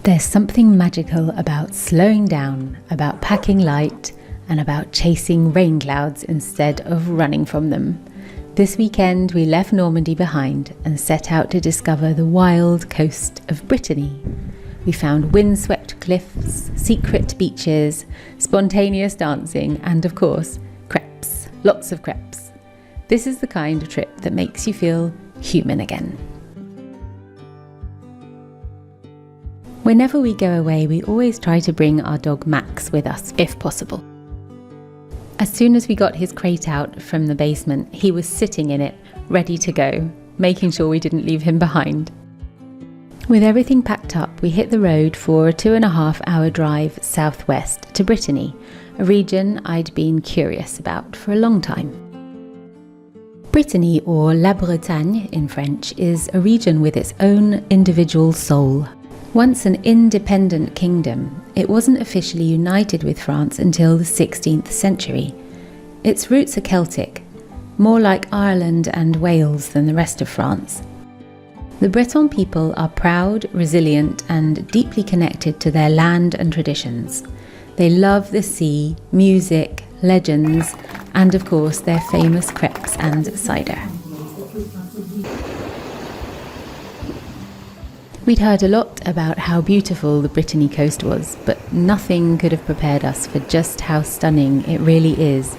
There's something magical about slowing down, about packing light, and about chasing rain clouds instead of running from them. This weekend we left Normandy behind and set out to discover the wild coast of Brittany. We found windswept cliffs, secret beaches, spontaneous dancing, and of course, crepes. Lots of crepes. This is the kind of trip that makes you feel human again. Whenever we go away, we always try to bring our dog Max with us, if possible. As soon as we got his crate out from the basement, he was sitting in it, ready to go, making sure we didn't leave him behind. With everything packed up, we hit the road for a 2.5-hour drive southwest to Brittany, a region I'd been curious about for a long time. Brittany, or La Bretagne in French, is a region with its own individual soul. Once an independent kingdom, it wasn't officially united with France until the 16th century. Its roots are Celtic, more like Ireland and Wales than the rest of France. The Breton people are proud, resilient, and deeply connected to their land and traditions. They love the sea, music, legends, and of course their famous crepes and cider. We'd heard a lot about how beautiful the Brittany coast was, but nothing could have prepared us for just how stunning it really is.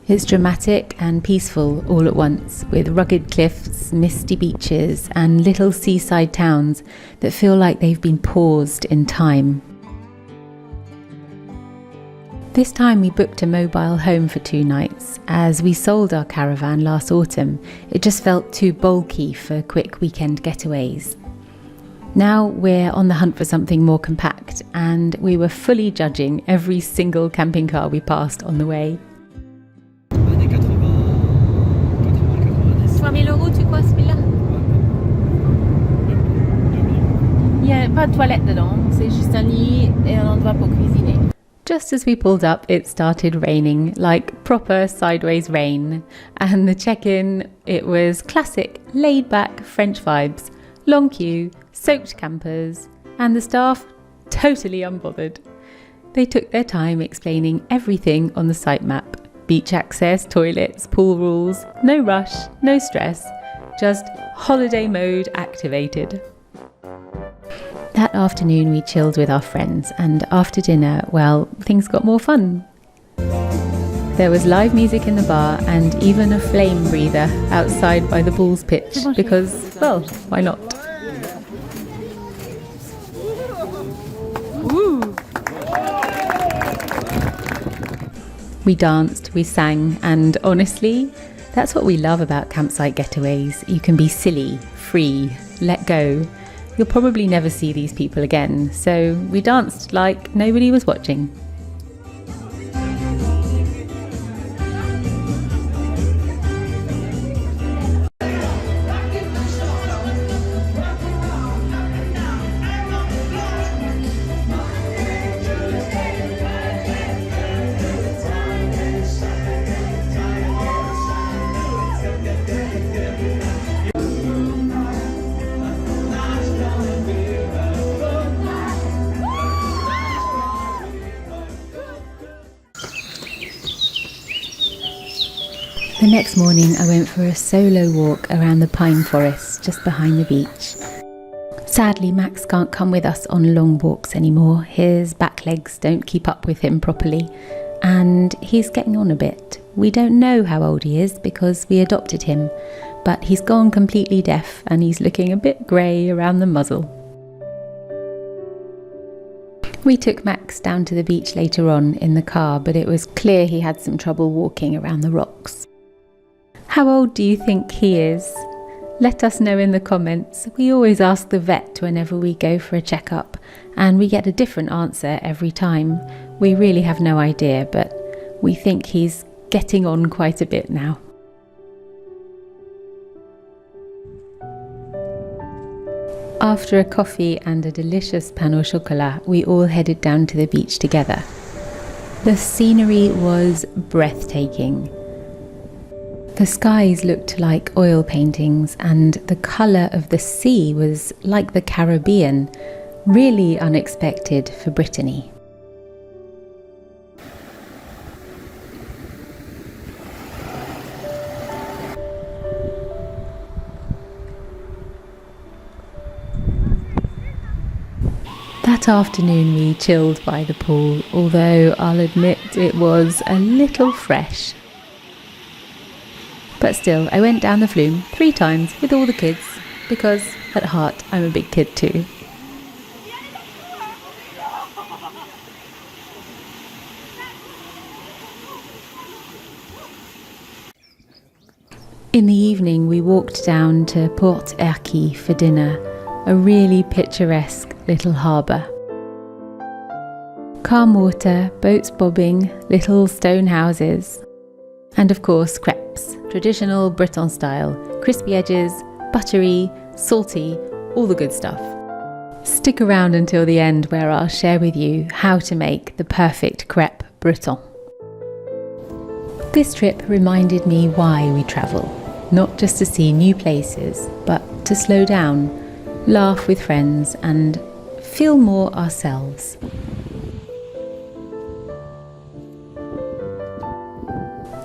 It's dramatic and peaceful all at once, with rugged cliffs, misty beaches, and little seaside towns that feel like they've been paused in time. This time we booked a mobile home for 2 nights. As we sold our caravan last autumn, it just felt too bulky for quick weekend getaways. Now we're on the hunt for something more compact, and we were fully judging every single camping car we passed on the way. 3000 €, tu crois, celui-là? Il n'y a pas de toilette dedans, c'est juste un lit et un endroit pour cuisiner. Just as we pulled up, it started raining, like proper sideways rain, and the check-in, it was classic, laid-back French vibes, long queue, soaked campers, and the staff totally unbothered. They took their time explaining everything on the site map. Beach access, toilets, pool rules, no rush, no stress, just holiday mode activated. That afternoon we chilled with our friends, and after dinner, well, things got more fun. There was live music in the bar and even a flame breather outside by the Bulls pitch because, well, why not? We danced, we sang, and honestly, that's what we love about campsite getaways. You can be silly, free, let go. You'll probably never see these people again, so we danced like nobody was watching. The next morning I went for a solo walk around the pine forest just behind the beach. Sadly, Max can't come with us on long walks anymore. His back legs don't keep up with him properly, and he's getting on a bit. We don't know how old he is because we adopted him, but he's gone completely deaf and he's looking a bit grey around the muzzle. We took Max down to the beach later on in the car, but it was clear he had some trouble walking around the rocks. How old do you think he is? Let us know in the comments. We always ask the vet whenever we go for a checkup, and we get a different answer every time. We really have no idea, but we think he's getting on quite a bit now. After a coffee and a delicious pain au chocolat, we all headed down to the beach together. The scenery was breathtaking. The skies looked like oil paintings, and the colour of the sea was like the Caribbean, Really unexpected for Brittany. That afternoon we chilled by the pool, although I'll admit it was a little fresh. But still, I went down the flume 3 times with all the kids, because at heart I'm a big kid too. In the evening we walked down to Port Aki for dinner, a really picturesque little harbour. Calm water, boats bobbing, little stone houses, and of course crepes, traditional Breton style, crispy edges, buttery, salty, all the good stuff. Stick around until the end where I'll share with you how to make the perfect crepe Breton. This trip reminded me why we travel, not just to see new places, but to slow down, laugh with friends and feel more ourselves.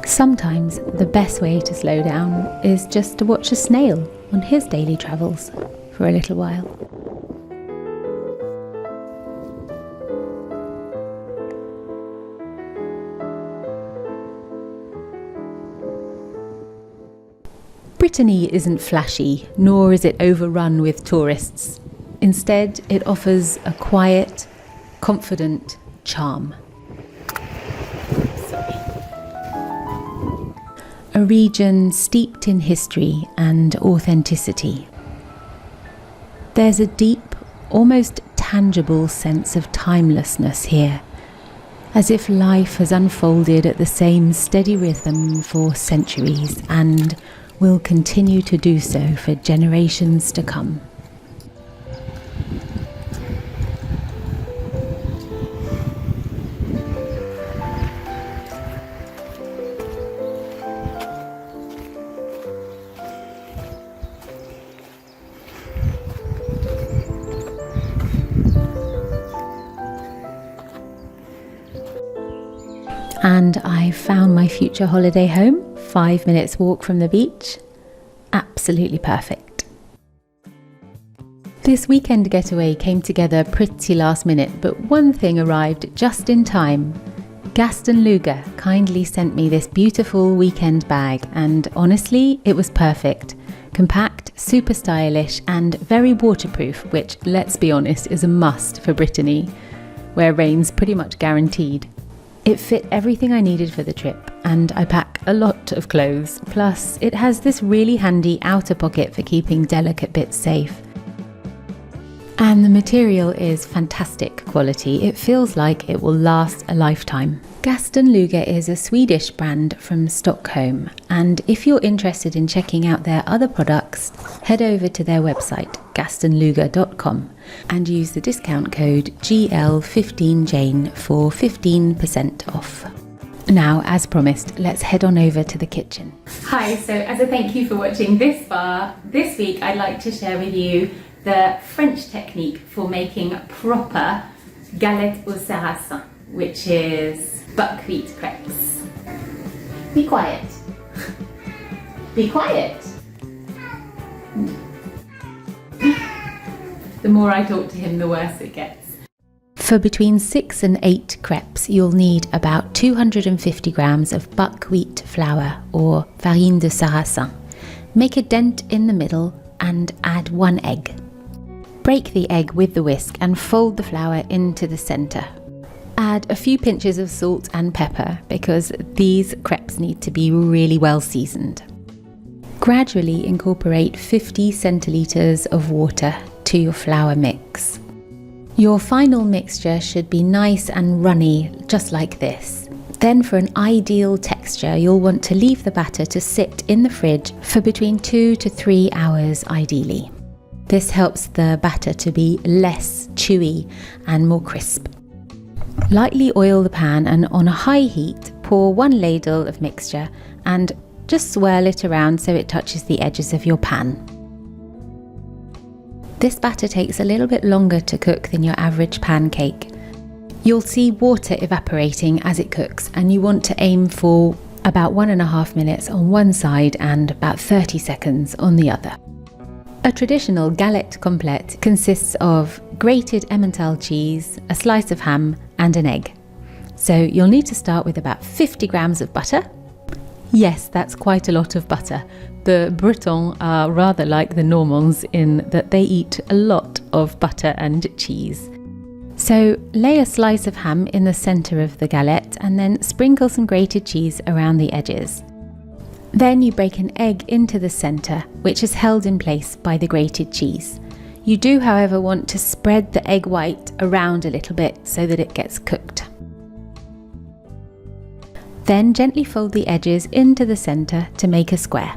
Sometimes the best way to slow down is just to watch a snail on his daily travels for a little while. Brittany isn't flashy, nor is it overrun with tourists. Instead, it offers a quiet, confident charm. A region steeped in history and authenticity. There's a deep, almost tangible sense of timelessness here, as if life has unfolded at the same steady rhythm for centuries and will continue to do so for generations to come. And I found my future holiday home, 5 minutes walk from the beach. Absolutely perfect. This weekend getaway came together pretty last minute, but one thing arrived just in time. Gaston Luga kindly sent me this beautiful weekend bag, and honestly, it was perfect. Compact, super stylish, and very waterproof, which, let's be honest, is a must for Brittany, where rain's pretty much guaranteed. It fit everything I needed for the trip, and I pack a lot of clothes. Plus, it has this really handy outer pocket for keeping delicate bits safe. And the material is fantastic quality. It feels like it will last a lifetime. Gaston Luga is a Swedish brand from Stockholm, and if you're interested in checking out their other products, head over to their website, gastonluga.com, and use the discount code GL15Jane for 15% off. Now, as promised, let's head on over to the kitchen. Hi, so as a thank you for watching this far, this week I'd like to share with you the French technique for making proper galettes au sarrasin, which is buckwheat crepes. Be quiet. Be quiet. The more I talk to him, the worse it gets. For between 6 and 8 crepes, you'll need about 250 grams of buckwheat flour or farine de sarrasin. Make a dent in the middle and add 1 egg. Break the egg with the whisk and fold the flour into the centre. Add a few pinches of salt and pepper because these crepes need to be really well seasoned. Gradually incorporate 50 centilitres of water to your flour mix. Your final mixture should be nice and runny, just like this. Then for an ideal texture, you'll want to leave the batter to sit in the fridge for between 2 to 3 hours ideally. This helps the batter to be less chewy and more crisp. Lightly oil the pan and on a high heat, pour 1 ladle of mixture and just swirl it around so it touches the edges of your pan. This batter takes a little bit longer to cook than your average pancake. You'll see water evaporating as it cooks, and you want to aim for about 1.5 minutes on one side and about 30 seconds on the other. A traditional galette complète consists of grated Emmental cheese, a slice of ham and an egg. So you'll need to start with about 50 grams of butter. Yes, that's quite a lot of butter. The Bretons are rather like the Normands in that they eat a lot of butter and cheese. So lay a slice of ham in the centre of the galette and then sprinkle some grated cheese around the edges. Then you break an egg into the centre, which is held in place by the grated cheese. You do, however, want to spread the egg white around a little bit so that it gets cooked. Then gently fold the edges into the centre to make a square.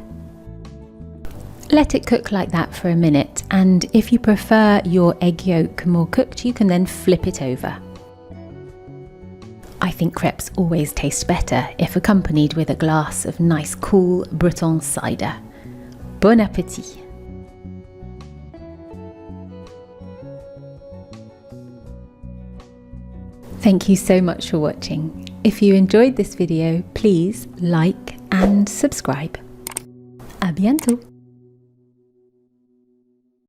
Let it cook like that for a minute, and if you prefer your egg yolk more cooked, you can then flip it over. I think crepes always taste better if accompanied with a glass of nice cool Breton cider. Bon appétit! Thank you so much for watching. If you enjoyed this video, please like and subscribe. À bientôt!